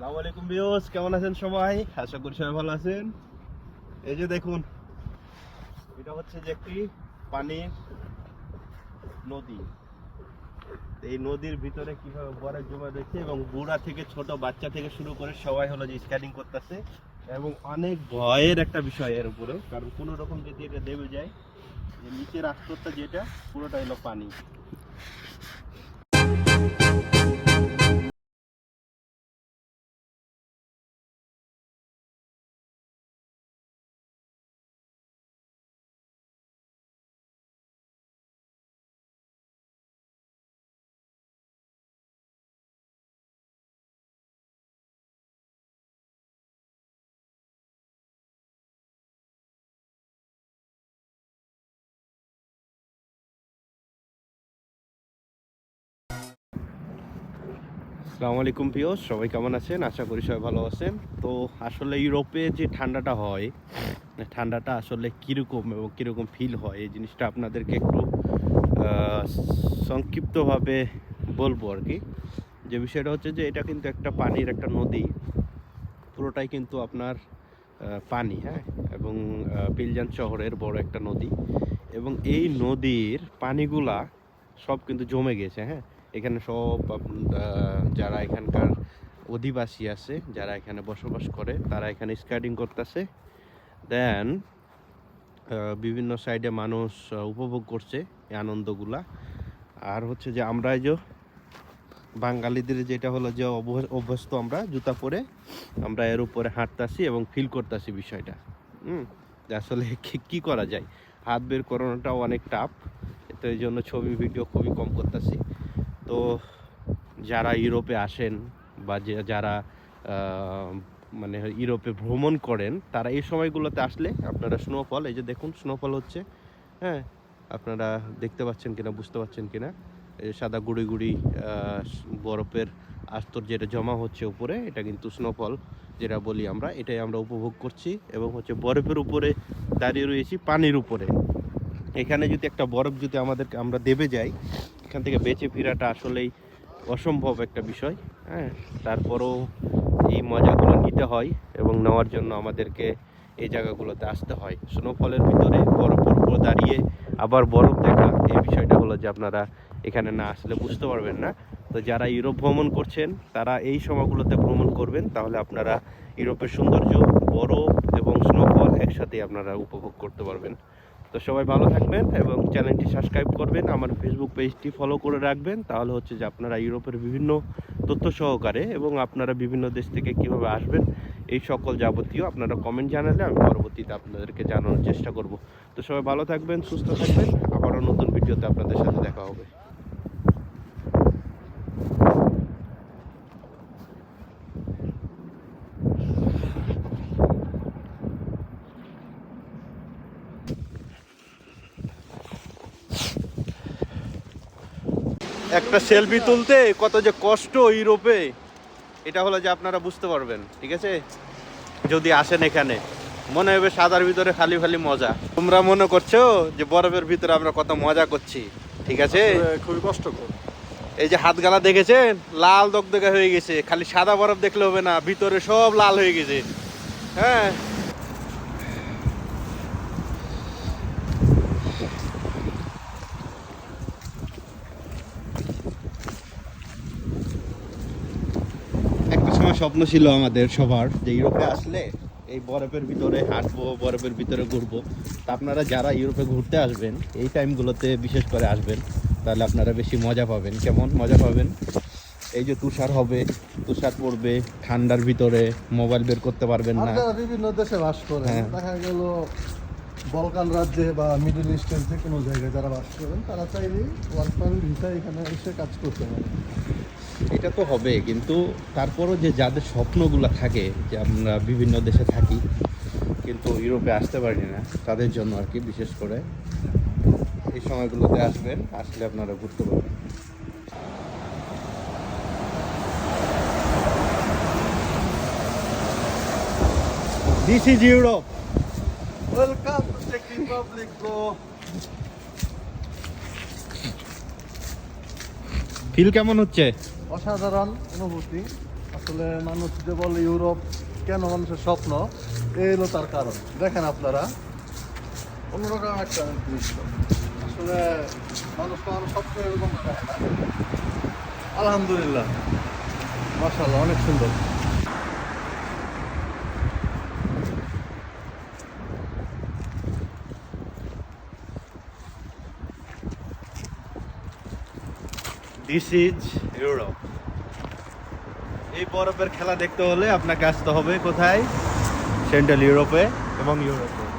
আসসালামু আলাইকুম ভিউয়ার্স, কেমন আছেন সবাই? আশা করি সবাই ভালো আছেন। এই যে দেখুন, এটা হচ্ছে যে একটি পানির নদী। এই নদীর ভিতরে কিভাবে বরফ জমা রয়েছে এবং বুড়া থেকে ছোট বাচ্চা থেকে শুরু করে সবাই হলো যে স্কেটিং করতেছে এবং অনেক ভয়ের একটা বিষয় এর উপরেও, কারণ কোনো রকম যদি এটা দেবে যায়, যে নিচের আস্তরটা যেটা পুরোটা হলো পানি। আসসালামু আলাইকুম ভিউয়ার্স, সবাই কেমন আছেন? আশা করি সবাই ভালো আছেন। তো আসলে ইউরোপে যে ঠান্ডাটা হয়, ঠান্ডাটা আসলে কীরকম এবং কীরকম ফিল হয়, এই জিনিসটা আপনাদেরকে একটু আহ, সংক্ষিপ্তভাবে বলবো আর কি। যে বিষয়টা হচ্ছে যে এটা কিন্তু একটা পানির একটা নদী, পুরোটাই কিন্তু আপনার পানি, হ্যাঁ, এবং পিলজান শহরের বড় একটা নদী। এবং এই নদীর পানিগুলা সব কিন্তু জমে গেছে, হ্যাঁ। এখানে সব যারা এখানকার অধিবাসী আছে, যারা এখানে বসবাস করে, তারা এখানে স্কেটিং করতেছে। দেন বিভিন্ন সাইডে মানুষ উপভোগ করছে এই আনন্দগুলা। আর হচ্ছে যে আমরা এই যে বাঙালিদের যেটা হলো যে অভ্যস্ত, আমরা জুতা পরে আমরা এর উপরে হাঁটতাছি এবং ফিল করতেছি বিষয়টা। যে আসলে কি করা যায়, হাত বের করানোটাও অনেক টাফ। তো এই জন্য ছবি ভিডিও খুবই কম করতেছি। তো যারা ইউরোপে আসেন বা যারা মানে ইউরোপে ভ্রমণ করেন, তারা এই সময়গুলোতে আসলে আপনারা স্নোফল, এই যে দেখুন স্নোফল হচ্ছে, হ্যাঁ, আপনারা দেখতে পাচ্ছেন কিনা, বুঝতে পারছেন কিনা, সাদা গুঁড়ি গুঁড়ি বরফের আস্তর যেটা জমা হচ্ছে উপরে, এটা কিন্তু স্নোফল যেটা বলি আমরা, এটাই আমরা উপভোগ করছি। এবং হচ্ছে বরফের উপরে দাঁড়িয়ে রয়েছি, পানির উপরে। এখানে যদি একটা বরফ যদি আমরা দেবে যাই, এখান থেকে বেঁচে ফেরাটা আসলেই অসম্ভব একটা বিষয়, হ্যাঁ। তারপরও এই মজাগুলো নিতে হয় এবং নেওয়ার জন্য আমাদেরকে এই জায়গাগুলোতে আসতে হয়। স্নোফলের ভিতরে বরফের উপর দাঁড়িয়ে আবার বরফ দেখা, এই বিষয়টা হলো যে আপনারা এখানে না আসলে বুঝতে পারবেন না। তো যারা ইউরোপ ভ্রমণ করছেন, তারা এই সময়গুলোতে ভ্রমণ করবেন, তাহলে আপনারা ইউরোপের সৌন্দর্য, বরফ এবং স্নোফল একসাথে আপনারা উপভোগ করতে পারবেন। তো সবাই ভালো থাকবেন এবং চ্যানেলটি সাবস্ক্রাইব করবেন, আমার ফেসবুক পেজটি ফলো করে রাখবেন। তাহলে হচ্ছে যে আপনারা ইউরোপের বিভিন্ন তথ্য সহকারে এবং আপনারা বিভিন্ন দেশ থেকে কিভাবে আসবেন, এই সকল যাবতীয় আপনারা কমেন্ট জানালে আমি পরবর্তীতে আপনাদেরকে জানানোর চেষ্টা করব। তো সবাই ভালো থাকবেন, সুস্থ থাকবেন, আবারও নতুন ভিডিওতে আপনাদের সাথে দেখা হবে। একটা সেলফি তুলতে কত যে কষ্ট ইউরোপে, এটা হলো যে আপনারা বুঝতে পারবেন, ঠিক আছে? যদি আসেন এখানে, মনে হবে সাদার ভিতরে খালি খালি মজা। তোমরা মনে করছো যে বরফের ভিতরে আমরা কত মজা করছি, ঠিক আছে? খুবই কষ্টকর। এই যে হাত গালা দেখেছেন, লাল দগদগে হয়ে গেছে। খালি সাদা বরফ দেখলে হবে না, ভিতরে সব লাল হয়ে গেছে, হ্যাঁ। একটা সময় স্বপ্ন ছিল আমাদের সবার যে ইউরোপে আসলে এই বরফের ভিতরে হাঁটবো, বরফের ভিতরে ঘুরবো। তা আপনারা যারা ইউরোপে ঘুরতে আসবেন, এই টাইমগুলোতে বিশেষ করে আসবেন, তাহলে আপনারা বেশি মজা পাবেন। কেমন মজা পাবেন? এই যে তুষার হবে, তুষার পড়বে ঠান্ডার ভিতরে, মোবাইল বের করতে পারবেন না। যারা বিভিন্ন দেশে বাস করে, হ্যাঁ। দেখা গেল বলকান রাজ্যে বা মিডল ইস্টের যে কোনো জায়গায় যারা বাস করেন, তারা চাইলেই ওয়ার্ক পারমিট ভিসায় এখানে এসে কাজ করতে পারে। এটা তো হবে, কিন্তু তারপরও যে যাদের স্বপ্নগুলো থাকে যে আমরা বিভিন্ন দেশে থাকি কিন্তু ইউরোপে আসতে পারি না, তাদের জন্য আর কি বিশেষ করে এই সময়গুলোতে আসবেন, আসলে আপনারা ঘুরতে পারবেন। This is Europe. Welcome to চেক রিপাবলিক ব্রো। ফিল কেমন হচ্ছে? অসাধারণ অনুভূতি। আসলে মানুষ যে বলে ইউরোপ কেন মানুষের স্বপ্ন, এই হলো তার কারণ। দেখেন আপনারা, অন্যরকম একটা দৃশ্য। আসলে মানুষ তো আমার স্বপ্ন এরকম দেখে না। আলহামদুলিল্লাহ, মাশাআল্লাহ, অনেক সুন্দর। This is Europe. এই বরফের খেলা দেখতে হলে আপনাকে আসতে হবে কোথায়? সেন্ট্রাল ইউরোপে এবং ইউরোপে।